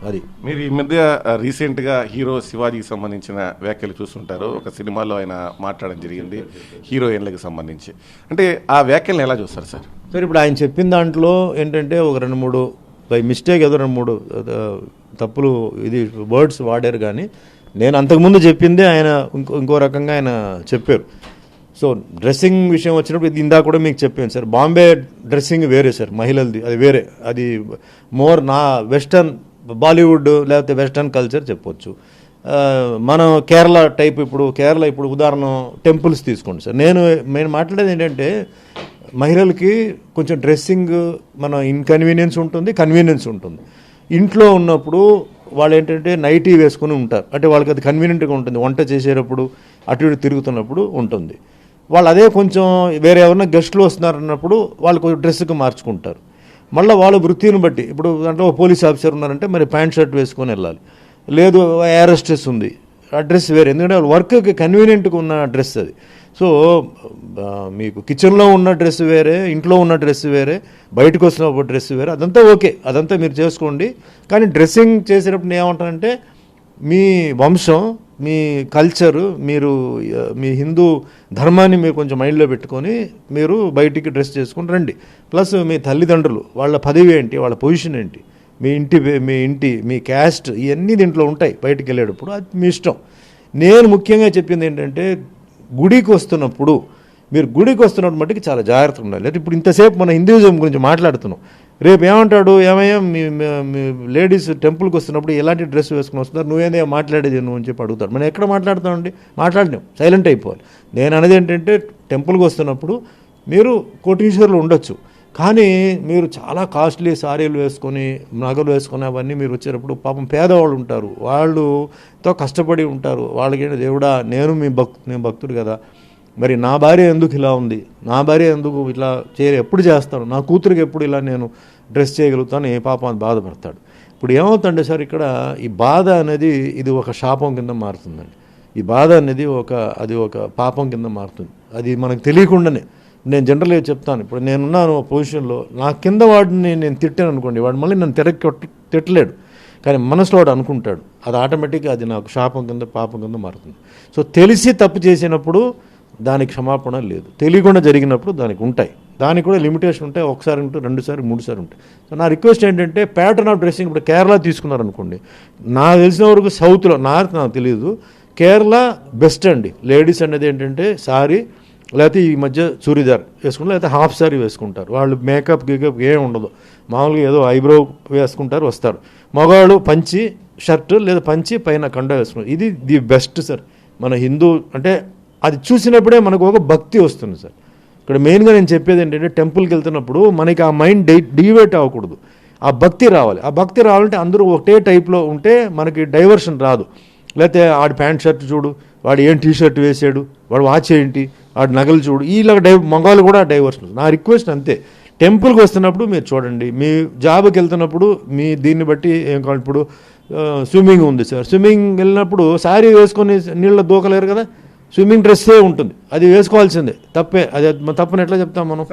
అది మీరు ఈ మధ్య రీసెంట్గా హీరో శివాజీకి సంబంధించిన వ్యాఖ్యలు చూస్తుంటారు. ఒక సినిమాలో ఆయన మాట్లాడడం జరిగింది హీరోయిన్లకు సంబంధించి. అంటే ఆ వ్యాఖ్యలను ఎలా చూస్తారు సార్? సార్ ఇప్పుడు ఆయన చెప్పిన దాంట్లో ఏంటంటే ఒక 2-3 బై మిస్టేక్ ఏదో 2-3 తప్పులు ఇది వర్డ్స్ వాడారు. కానీ నేను అంతకుముందు చెప్పిందే ఆయన ఇంకో రకంగా ఆయన చెప్పారు. సో డ్రెస్సింగ్ విషయం వచ్చినప్పుడు ఇది ఇందాక కూడా మీకు చెప్పాను సార్. బాంబే డ్రెస్సింగ్ వేరే సార్, మహిళలది అది వేరే. అది మోర్ నా వెస్టర్న్ బాలీవుడ్ లేకపోతే వెస్టర్న్ కల్చర్ చెప్పొచ్చు. మనం కేరళ టైప్, కేరళ ఇప్పుడు ఉదాహరణ టెంపుల్స్ తీసుకోండి సార్. నేను మాట్లాడేది ఏంటంటే మహిళలకి కొంచెం డ్రెస్సింగ్ మన ఇన్కన్వీనియన్స్ ఉంటుంది, కన్వీనియన్స్ ఉంటుంది. ఇంట్లో ఉన్నప్పుడు వాళ్ళు ఏంటంటే నైటీ వేసుకుని ఉంటారు, అంటే వాళ్ళకి అది కన్వీనియంట్గా ఉంటుంది. వంట చేసేటప్పుడు అటు ఇటు తిరుగుతున్నప్పుడు ఉంటుంది. వాళ్ళు అదే కొంచెం వేరే ఎవరైనా గెస్టులు వస్తున్నారన్నప్పుడు వాళ్ళు కొంచెం డ్రెస్కి మార్చుకుంటారు. మళ్ళీ వాళ్ళ వృత్తిని బట్టి ఇప్పుడు దాంట్లో పోలీస్ ఆఫీసర్ ఉన్నారంటే మరి ప్యాంట్ షర్ట్ వేసుకొని వెళ్ళాలి. లేదు ఎయిర్ హోస్టెస్ ఉంది, ఆ డ్రెస్ వేరే, ఎందుకంటే వర్క్కి కన్వీనియంట్గా ఉన్న డ్రెస్ అది. సో మీకు కిచెన్లో ఉన్న డ్రెస్ వేరే, ఇంట్లో ఉన్న డ్రెస్ వేరే, బయటకు వస్తున్నప్పుడు డ్రెస్ వేరే. అదంతా ఓకే, అదంతా మీరు చేసుకోండి. కానీ డ్రెస్సింగ్ చేసేటప్పుడు నేను ఏమంటానంటే మీ వంశం, మీ కల్చరు, మీరు మీ హిందూ ధర్మాన్ని మీరు కొంచెం మైండ్లో పెట్టుకొని మీరు బయటికి డ్రెస్ చేసుకుని రండి. ప్లస్ మీ తల్లిదండ్రులు, వాళ్ళ పదవి ఏంటి, వాళ్ళ పొజిషన్ ఏంటి, మీ క్యాస్ట్, ఇవన్నీ దీంట్లో ఉంటాయి. బయటికి వెళ్ళేటప్పుడు అది మీ ఇష్టం. నేను ముఖ్యంగా చెప్పింది ఏంటంటే గుడికి వస్తున్నప్పుడు మట్టుకు చాలా జాగ్రత్తగా ఉండాలి. అంటే ఇప్పుడు ఇంతసేపు మన హిందూయిజం గురించి మాట్లాడుతున్నాం. రేపు ఏమంటాడు, ఏమయ్యా మీ లేడీస్ టెంపుల్కి వస్తున్నప్పుడు ఎలాంటి డ్రెస్ వేసుకుని వస్తున్నారు, నువ్వేందే మాట్లాడేది నువ్వు అని చెప్పి అడుగుతాడు. మనం ఎక్కడ మాట్లాడుతామండి? మాట్లాడినాం, సైలెంట్ అయిపోవాలి. నేను అనేది ఏంటంటే టెంపుల్కి వస్తున్నప్పుడు మీరు కోటీశ్వరులు ఉండొచ్చు, కానీ మీరు చాలా కాస్ట్లీ సారీలు వేసుకొని నగలు వేసుకొని అవన్నీ మీరు వచ్చేటప్పుడు పాపం పేదవాళ్ళు ఉంటారు, వాళ్ళుతో కష్టపడి ఉంటారు. వాళ్ళకి దేవుడా నేను భక్తుడు కదా, మరి నా భార్య ఎందుకు ఇలా ఉంది, నా భార్య ఎందుకు ఇట్లా ఎప్పుడు చేస్తాను, నా కూతురికి ఎప్పుడు ఇలా నేను డ్రెస్ చేయగలుగుతాను, ఏ పాపం బాధపడతాడు. ఇప్పుడు ఏమవుతుందంటే సార్, ఇక్కడ ఈ బాధ అనేది ఇది ఒక శాపం కింద మారుతుందండి. ఈ బాధ అనేది అది ఒక పాపం కింద మారుతుంది. అది మనకు తెలియకుండానే. నేను జనరల్గా చెప్తాను, ఇప్పుడు నేనున్నాను పొజిషన్లో, నా కింద వాడిని నేను తిట్టాను అనుకోండి, వాడు మళ్ళీ నన్ను తిట్టలేడు, కానీ మనసులో వాడు అనుకుంటాడు. అది ఆటోమేటిక్గా అది నాకు శాపం కింద, పాపం కింద మారుతుంది. సో తెలిసి తప్పు చేసినప్పుడు దానికి క్షమాపణ లేదు, తెలియకుండా జరిగినప్పుడు దానికి ఉంటాయి. దానికి కూడా లిమిటేషన్ ఉంటాయి. ఒకసారి ఉంటాయి, 2 సార్లు 3 సార్లు ఉంటాయి. సో నా రిక్వెస్ట్ ఏంటంటే ప్యాటర్న్ ఆఫ్ డ్రెస్సింగ్, ఇప్పుడు కేరళ తీసుకున్నారనుకోండి, నాకు తెలిసిన వరకు సౌత్లో, నార్త్ నాకు తెలియదు, కేరళ బెస్ట్ అండి. లేడీస్ అనేది ఏంటంటే సారీ, లేకపోతే ఈ మధ్య చూరిదార్ వేసుకుంటారు, లేకపోతే హాఫ్ సారీ వేసుకుంటారు. వాళ్ళు మేకప్ ఏం ఉండదు, మామూలుగా ఏదో ఐబ్రో వేసుకుంటారు, వస్తారు. మగవాళ్ళు పంచి షర్ట్ లేదా పంచి పైన కండ వేసుకుంటారు. ఇది ది బెస్ట్ సార్. మన హిందూ అంటే అది చూసినప్పుడే మనకు ఒక భక్తి వస్తుంది సార్. ఇక్కడ మెయిన్గా నేను చెప్పేది ఏంటంటే టెంపుల్కి వెళ్తున్నప్పుడు మనకి ఆ మైండ్ డివేట్ అవ్వకూడదు, ఆ భక్తి రావాలి. ఆ భక్తి రావాలంటే అందరూ ఒకటే టైప్లో ఉంటే మనకి డైవర్షన్ రాదు. లేకపోతే ఆడి ప్యాంట్ షర్ట్ చూడు, వాడు ఏం టీ షర్ట్ వేసాడు, వాడు వాచ్ ఏంటి, వాడు నగలు చూడు, ఇలాగ మగవాళ్ళు కూడా డైవర్షన్. నా రిక్వెస్ట్ అంతే, టెంపుల్కి వస్తున్నప్పుడు మీరు చూడండి, మీ జాబ్కి వెళ్తున్నప్పుడు మీ దీన్ని బట్టి ఏం కావాలి. ఇప్పుడు స్విమ్మింగ్ ఉంది సార్, స్విమ్మింగ్ వెళ్ళినప్పుడు శారీ వేసుకొని నీళ్ళ దూకలేరు కదా, స్విమ్మింగ్ డ్రెస్సే ఉంటుంది, అది వేసుకోవాల్సిందే. తప్పే, అది తప్పని ఎట్లా చెప్తాం మనం?